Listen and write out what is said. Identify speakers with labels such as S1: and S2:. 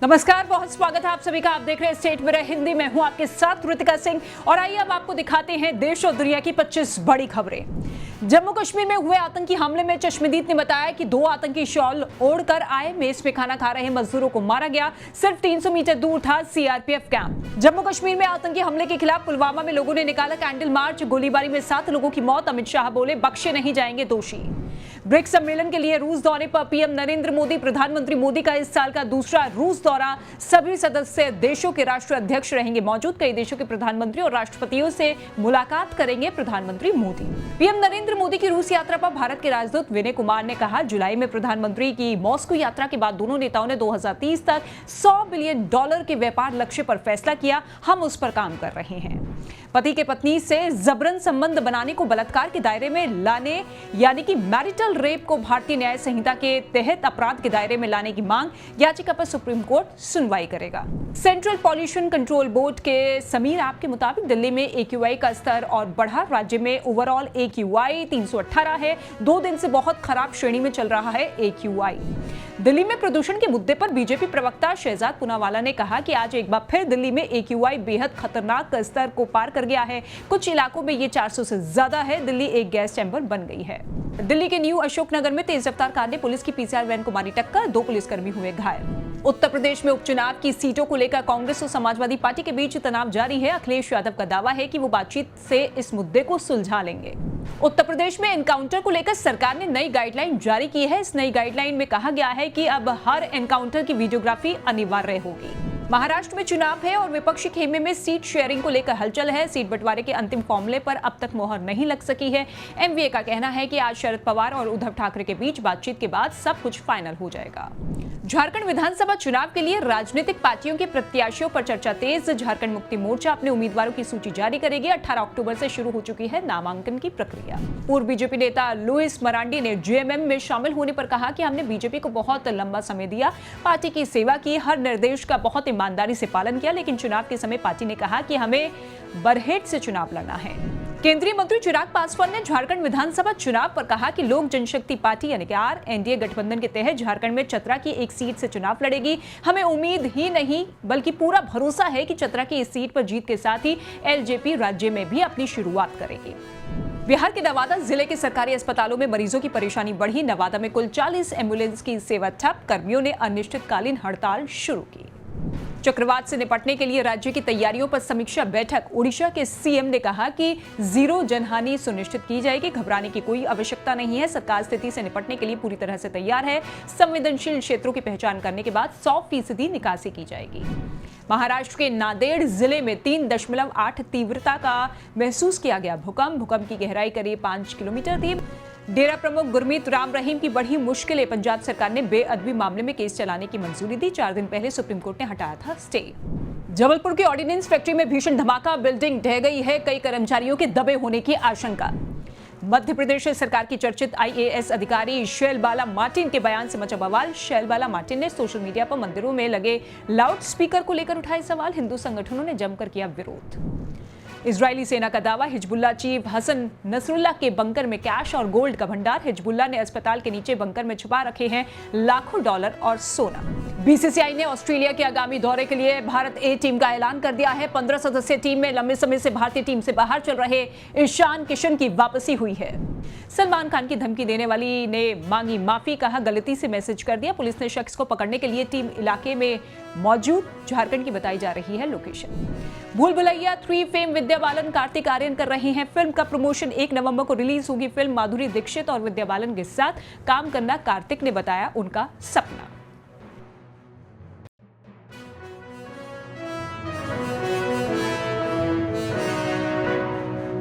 S1: नमस्कार, बहुत स्वागत है आप सभी का। आप देख रहे हैं स्टेट मेरा हिंदी में हूं आपके साथ ऋतिका सिंह। और आइए अब आपको दिखाते हैं देश और दुनिया की 25 बड़ी खबरें। जम्मू कश्मीर में हुए आतंकी हमले में चश्मदीद ने बताया कि 2 आतंकी शॉल ओढ़कर आए मेस में खाना खा रहे मजदूरों को मारा गया। सिर्फ 300 मीटर दूर था सीआरपीएफ कैंप। जम्मू कश्मीर में आतंकी हमले के खिलाफ पुलवामा में लोगों ने निकाला कैंडल मार्च। गोलीबारी में 7 लोगों की मौत। अमित शाह बोले बख्शे नहीं जाएंगे दोषी। ब्रिक्स सम्मेलन के लिए रूस दौरे पर पीएम नरेंद्र मोदी। प्रधानमंत्री मोदी का इस साल का दूसरा रूस दौरा। सभी सदस्य देशों के राष्ट्राध्यक्ष रहेंगे मौजूद। कई देशों के प्रधानमंत्री और राष्ट्रपतियों से मुलाकात करेंगे प्रधानमंत्री मोदी। पीएम नरेंद्र मोदी की रूस यात्रा पर भारत के राजदूत विनय कुमार ने कहा, जुलाई में प्रधानमंत्री की मॉस्को यात्रा के बाद दोनों नेताओं ने 2030 तक $100 बिलियन के व्यापार लक्ष्य पर फैसला किया। हम उस पर काम कर रहे हैं। पति के पत्नी से जबरन संबंध बनाने को बलात्कार के दायरे में लाने यानी कि मैरिटल रेप को भारतीय न्याय संहिता के तहत अपराध के दायरे में लाने की मांग याचिका पर सुप्रीम कोर्ट सुनवाई करेगा। सेंट्रल पॉल्यूशन कंट्रोल बोर्ड के समीर ऐप के मुताबिक दिल्ली में AQI का स्तर और बढ़ा। राज्य में ओवरऑल AQI 318 है। 2 दिन से बहुत खराब श्रेणी में चल रहा है AQI। दिल्ली में प्रदूषण के मुद्दे पर बीजेपी प्रवक्ता शहजाद पूनावाला ने कहा कि आज एक बार फिर दिल्ली में AQI बेहद खतरनाक स्तर को पार कर गया है। कुछ इलाकों में ये 400 से ज्यादा है। दिल्ली एक गैस चैम्बर बन गई है। दिल्ली के न्यू अशोकनगर में तेज रफ्तार कार ने पुलिस की PCR वैन को मारी टक्कर। 2 पुलिसकर्मी हुए घायल। उत्तर प्रदेश में उपचुनाव की सीटों को लेकर कांग्रेस और समाजवादी पार्टी के बीच तनाव जारी है। अखिलेश यादव का दावा है कि वो बातचीत से इस मुद्दे को सुलझा लेंगे। उत्तर प्रदेश में एनकाउंटर को लेकर सरकार ने नई गाइडलाइन जारी की है। इस नई गाइडलाइन में कहा गया है कि अब हर एनकाउंटर की वीडियोग्राफी अनिवार्य होगी। महाराष्ट्र में चुनाव है और विपक्षी खेमे में सीट शेयरिंग को लेकर हलचल है। सीट बंटवारे के अंतिम फॉर्मूले पर अब तक मोहर नहीं लग सकी है। MVA का कहना है कि आज शरद पवार और उद्धव ठाकरे के बीच बातचीत के बाद सब कुछ फाइनल हो जाएगा। झारखंड विधानसभा चुनाव के लिए राजनीतिक पार्टियों के प्रत्याशियों पर चर्चा तेज। झारखंड मुक्ति मोर्चा अपने उम्मीदवारों की सूची जारी करेगी। 18 अक्टूबर से शुरू हो चुकी है नामांकन की प्रक्रिया। पूर्व बीजेपी नेता लुइस मरांडी ने JMM में शामिल होने पर कहा कि हमने बीजेपी को बहुत लंबा समय दिया, पार्टी की सेवा की, हर निर्देश का बहुत ईमानदारी से पालन किया, लेकिन चुनाव के समय पार्टी ने कहा कि हमें बरहेट से चुनाव लड़ना है। केंद्रीय मंत्री चिराग पासवान ने झारखंड विधानसभा चुनाव पर कहा कि लोक जनशक्ति पार्टी यानी कि NDA गठबंधन के तहत झारखंड में चतरा की एक सीट से चुनाव लड़ेगी। हमें उम्मीद ही नहीं बल्कि पूरा भरोसा है कि चतरा की इस सीट पर जीत के साथ ही LJP राज्य में भी अपनी शुरुआत करेगी। बिहार के नवादा जिले के सरकारी अस्पतालों में मरीजों की परेशानी बढ़ी। नवादा में कुल 40 एम्बुलेंस की सेवा ठप। कर्मियों ने अनिश्चितकालीन हड़ताल शुरू की। चक्रवात से निपटने के लिए राज्य की तैयारियों पर समीक्षा बैठक। उड़ीसा के CM ने कहा कि 0 जनहानि सुनिश्चित की जाएगी। घबराने की कोई आवश्यकता नहीं है। सरकार स्थिति से निपटने के लिए पूरी तरह से तैयार है। संवेदनशील क्षेत्रों की पहचान करने के बाद 100% निकासी की जाएगी। महाराष्ट्र के नांदेड़ जिले में 3.8 तीव्रता का महसूस किया गया भूकंप। भूकंप की गहराई करीब 5 किलोमीटर थी। डेरा प्रमुख गुरमीत राम रहीम की बढ़ी मुश्किलें। पंजाब सरकार ने बेअदबी मामले में केस चलाने की मंजूरी दी। 4 दिन पहले सुप्रीम कोर्ट ने हटाया था स्टे। जबलपुर की ऑर्डिनेंस फैक्ट्री में भीषण धमाका। बिल्डिंग ढह गई है। कई कर्मचारियों के दबे होने की आशंका। मध्य प्रदेश सरकार की चर्चित IAS अधिकारी शैलबाला मार्टिन के बयान से मचा बवाल। शैलबाला मार्टिन ने सोशल मीडिया पर मंदिरों में लगे लाउड स्पीकर को लेकर उठाए सवाल। हिंदू संगठनों ने जमकर किया विरोध। इजरायली सेना का दावा, हिजबुल्लाह चीफ हसन नसरुल्लाह के बंकर में कैश और गोल्ड का भंडार। हिजबुल्लाह ने अस्पताल के नीचे बंकर में छुपा रखे हैं लाखों डॉलर और सोना। BCCI ने ऑस्ट्रेलिया के आगामी दौरे के लिए भारत A टीम का ऐलान कर दिया है। 15 सदस्यीय टीम में लंबे समय से भारतीय टीम से बाहर चल रहे ईशान किशन की वापसी हुई है। सलमान खान की धमकी देने वाली ने मांगी माफी। कहा गलती से मैसेज कर दिया। पुलिस ने शख्स को पकड़ने के लिए टीम इलाके में मौजूद। झारखंड की बताई जा रही है लोकेशन। भूल भुलैया 3 फेम विद्या बालन कार्तिक आर्यन कर रहे हैं फिल्म का प्रमोशन। 1 नवंबर को रिलीज होगी फिल्म। माधुरी दीक्षित और विद्या बालन के साथ काम करना कार्तिक ने बताया उनका सपना।